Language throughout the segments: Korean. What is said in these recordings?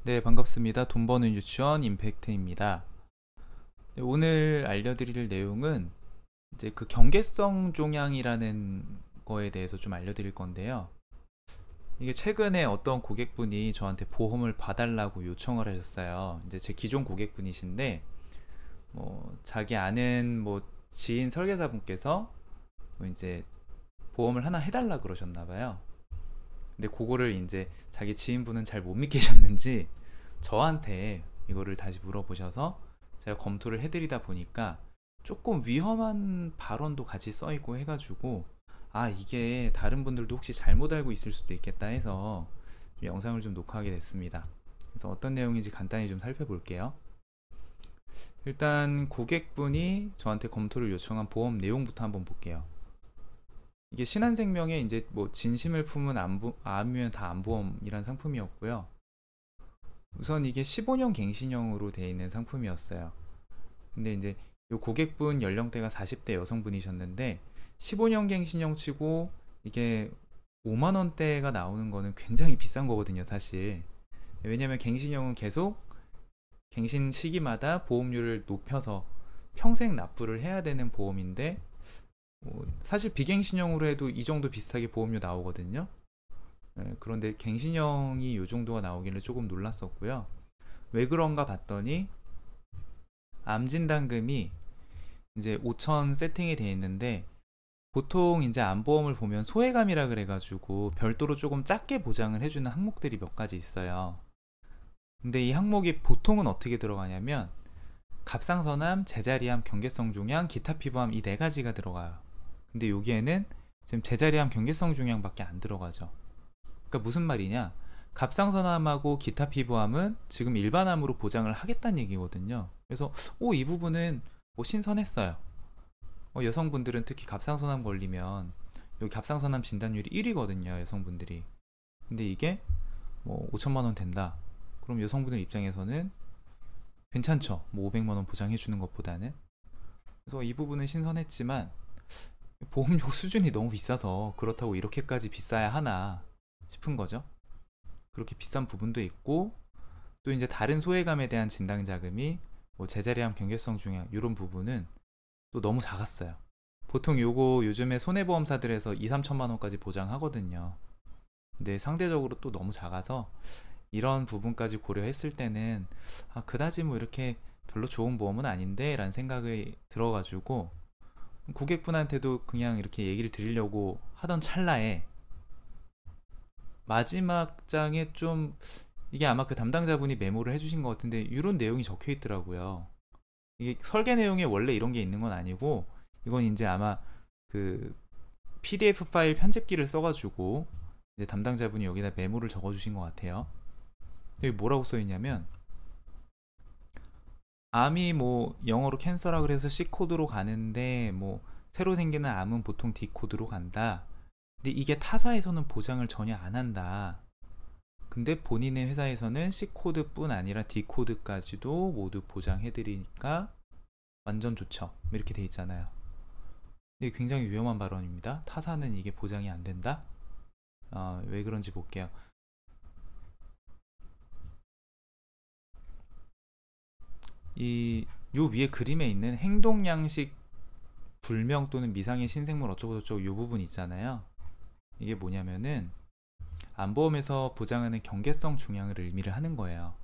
네, 반갑습니다. 돈 버는 유치원 임팩트입니다. 네, 오늘 알려드릴 내용은 이제 그 경계성 종양이라는 거에 대해서 좀 알려드릴 건데요. 이게 최근에 어떤 고객분이 저한테 보험을 봐달라고 요청을 하셨어요. 이제 제 기존 고객분이신데, 자기 아는 지인 설계사분께서 이제 보험을 하나 해달라 그러셨나 봐요. 근데 그거를 이제 자기 지인분은 잘 못 믿기셨는지 저한테 이거를 다시 물어보셔서 제가 검토를 해드리다 보니까 조금 위험한 발언도 같이 써있고 해가지고 이게 다른 분들도 혹시 잘못 알고 있을 수도 있겠다 해서 영상을 좀 녹화하게 됐습니다. 그래서 어떤 내용인지 간단히 좀 살펴볼게요. 일단 고객분이 저한테 검토를 요청한 보험 내용부터 한번 볼게요. 이게 신한생명의 이제 진심을 품은 암이면 다 암보험이란 상품이었고요. 우선 이게 15년 갱신형으로 되어 있는 상품이었어요. 근데 이제 이 고객분 연령대가 40대 여성분이셨는데 15년 갱신형 치고 이게 5만 원대가 나오는 거는 굉장히 비싼 거거든요, 사실. 왜냐면 갱신형은 계속 갱신 시기마다 보험료를 높여서 평생 납부를 해야 되는 보험인데 사실 비갱신형으로 해도 이 정도 비슷하게 보험료 나오거든요. 그런데 갱신형이 이 정도가 나오길래 조금 놀랐었고요. 왜 그런가 봤더니 암진단금이 이제 5천 세팅이 되어 있는데 보통 이제 암보험을 보면 소외감이라 그래가지고 별도로 조금 작게 보장을 해주는 항목들이 몇 가지 있어요. 근데 이 항목이 보통은 어떻게 들어가냐면 갑상선암, 제자리암, 경계성 종양, 기타 피부암 이 네 가지가 들어가요. 근데 여기에는 지금 제자리암, 경계성 종양밖에 안 들어가죠. 그러니까 무슨 말이냐? 갑상선암하고 기타 피부암은 지금 일반암으로 보장을 하겠다는 얘기거든요. 그래서 이 부분은 신선했어요. 여성분들은 특히 갑상선암 걸리면 여기 갑상선암 진단율이 1위거든요, 여성분들이. 근데 이게 5천만 원 된다. 그럼 여성분들 입장에서는 괜찮죠. 500만 원 보장해 주는 것보다는. 그래서 이 부분은 신선했지만 보험료 수준이 너무 비싸서 그렇다고 이렇게까지 비싸야 하나 싶은 거죠. 그렇게 비싼 부분도 있고 또 이제 다른 소외감에 대한 진단 자금이 제자리암, 경계성 종양 이런 부분은 또 너무 작았어요. 보통 요거 요즘에 손해보험사들에서 2, 3천만 원까지 보장하거든요. 근데 상대적으로 또 너무 작아서 이런 부분까지 고려했을 때는 그다지 이렇게 별로 좋은 보험은 아닌데 라는 생각이 들어가지고 고객분한테도 그냥 이렇게 얘기를 드리려고 하던 찰나에 마지막 장에 좀 이게 아마 그 담당자분이 메모를 해주신 것 같은데 이런 내용이 적혀 있더라고요. 이게 설계 내용에 원래 이런 게 있는 건 아니고 이건 이제 아마 그 PDF 파일 편집기를 써가지고 이제 담당자분이 여기다 메모를 적어주신 것 같아요. 여기 뭐라고 써있냐면 암이 영어로 캔서라 그래서 C 코드로 가는데 새로 생기는 암은 보통 D 코드로 간다. 근데 이게 타사에서는 보장을 전혀 안 한다. 근데 본인의 회사에서는 C 코드뿐 아니라 D 코드까지도 모두 보장해드리니까 완전 좋죠. 이렇게 돼 있잖아요. 근데 굉장히 위험한 발언입니다. 타사는 이게 보장이 안 된다. 왜 그런지 볼게요. 요 위에 그림에 있는 행동양식 불명 또는 미상의 신생물 어쩌고저쩌고 요 부분 있잖아요. 이게 뭐냐면은 암보험에서 보장하는 경계성 종양을 의미를 하는 거예요.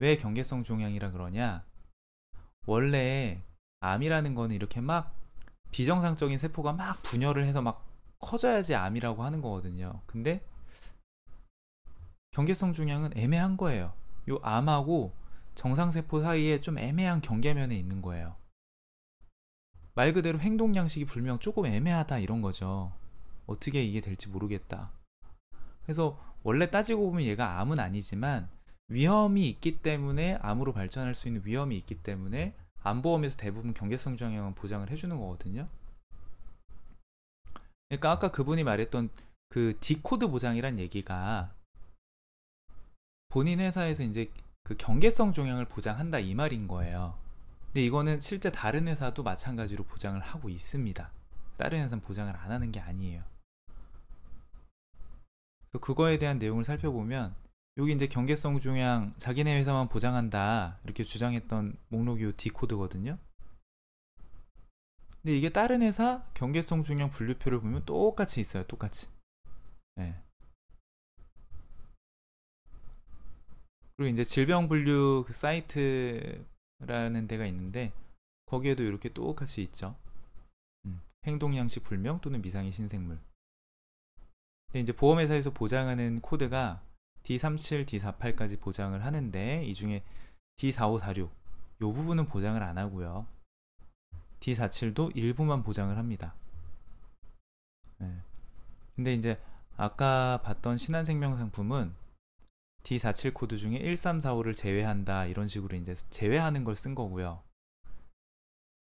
왜 경계성 종양이라 그러냐? 원래 암이라는 거는 이렇게 막 비정상적인 세포가 막 분열을 해서 막 커져야지 암이라고 하는 거거든요. 근데 경계성 종양은 애매한 거예요. 요 암하고 정상세포 사이에 좀 애매한 경계면에 있는 거예요. 말 그대로 행동양식이 불명 조금 애매하다 이런 거죠. 어떻게 이게 될지 모르겠다. 그래서 원래 따지고 보면 얘가 암은 아니지만 위험이 있기 때문에 암으로 발전할 수 있는 위험이 있기 때문에 암보험에서 대부분 경계성 종양은 보장을 해주는 거거든요. 그러니까 아까 그분이 말했던 그 D코드 보장이란 얘기가 본인 회사에서 이제 그 경계성 종양을 보장한다 이 말인 거예요. 근데 이거는 실제 다른 회사도 마찬가지로 보장을 하고 있습니다. 다른 회사는 보장을 안 하는 게 아니에요. 그래서 그거에 대한 내용을 살펴보면 여기 이제 경계성 중량 자기네 회사만 보장한다 이렇게 주장했던 목록이 요 D코드거든요. 근데 이게 다른 회사 경계성 중량 분류표를 보면 똑같이 있어요. 똑같이. 네. 그리고 이제 질병 분류 그 사이트라는 데가 있는데 거기에도 이렇게 똑같이 있죠. 행동양식 불명 또는 미상의 신생물. 근데 이제 보험회사에서 보장하는 코드가 D37, D48까지 보장을 하는데 이 중에 D4546 요 부분은 보장을 안 하고요. D47도 일부만 보장을 합니다. 네. 근데 이제 아까 봤던 신한생명 상품은 D47 코드 중에 1345를 제외한다 이런 식으로 이제 제외하는 걸 쓴 거고요.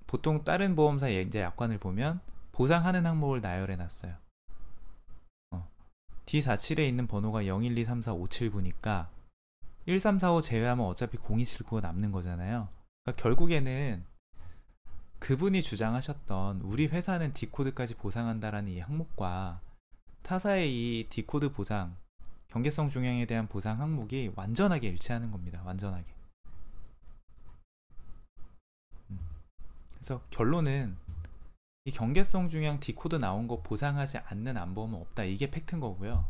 보통 다른 보험사 이제 약관을 보면 보상하는 항목을 나열해 놨어요. D47에 있는 번호가 0123457구니까 1345 제외하면 어차피 0279가 남는 거잖아요. 그러니까 결국에는 그분이 주장하셨던 우리 회사는 D코드까지 보상한다라는 이 항목과 타사의 이 D코드 보상, 경계성 종양에 대한 보상 항목이 완전하게 일치하는 겁니다. 완전하게. 그래서 결론은 이 경계성 중량 D코드 나온 거 보상하지 않는 안보험은 없다. 이게 팩트인 거고요.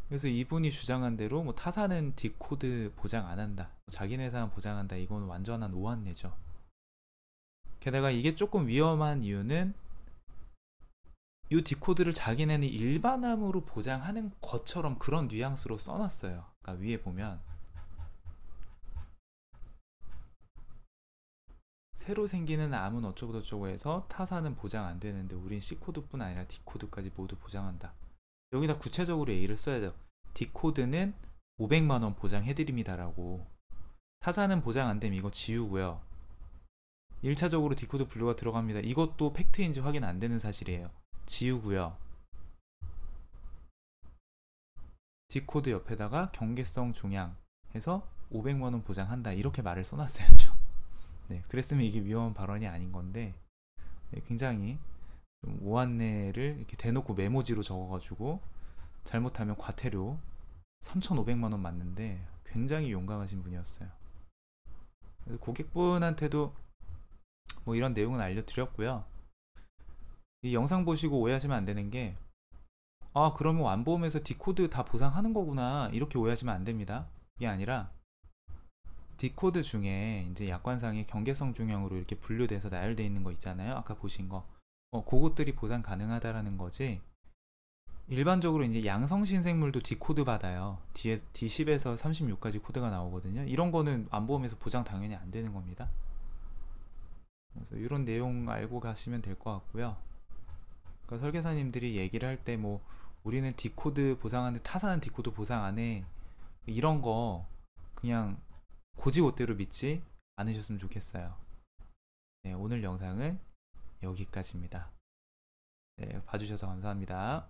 그래서 이분이 주장한 대로 뭐 타사는 D코드 보장 안 한다, 자기네 회사만 보장한다, 이건 완전한 오한내죠. 게다가 이게 조금 위험한 이유는 이 D코드를 자기네는 일반암으로 보장하는 것처럼 그런 뉘앙스로 써놨어요. 그러니까 위에 보면 새로 생기는 암은 어쩌고저쩌고 해서 타사는 보장 안 되는데 우린 C코드뿐 아니라 D코드까지 모두 보장한다. 여기다 구체적으로 A를 써야죠. D코드는 500만원 보장해드립니다라고. 타사는 보장 안 되면 이거 지우고요. 1차적으로 D코드 분류가 들어갑니다. 이것도 팩트인지 확인 안 되는 사실이에요. 지우고요. D코드 옆에다가 경계성 종양 해서 500만원 보장한다 이렇게 말을 써놨어야죠. 네, 그랬으면 이게 위험한 발언이 아닌 건데 네, 굉장히 좀 오한내를 이렇게 대놓고 메모지로 적어가지고 잘못하면 과태료 3,500만원 맞는데 굉장히 용감하신 분이었어요. 그래서 고객분한테도 뭐 이런 내용은 알려드렸고요. 이 영상 보시고 오해하시면 안 되는 게, 아 그러면 완보험에서 D코드 다 보상하는 거구나 이렇게 오해하시면 안 됩니다. 이게 아니라 D코드 중에 이제 약관상의 경계성 중량으로 이렇게 분류돼서 나열되어 있는 거 있잖아요. 아까 보신 거. 그것들이 보상 가능하다라는 거지. 일반적으로 이제 양성신생물도 D코드 받아요. 뒤에 D10에서 36까지 코드가 나오거든요. 이런 거는 안보험에서 보장 당연히 안 되는 겁니다. 그래서 이런 내용 알고 가시면 될 것 같고요. 그러니까 설계사님들이 얘기를 할 때 뭐 우리는 D코드 보상하는데 타사는 D코드 보상 안 해, 이런 거 그냥 고지고대로 믿지 않으셨으면 좋겠어요. 네, 오늘 영상은 여기까지입니다. 네, 봐주셔서 감사합니다.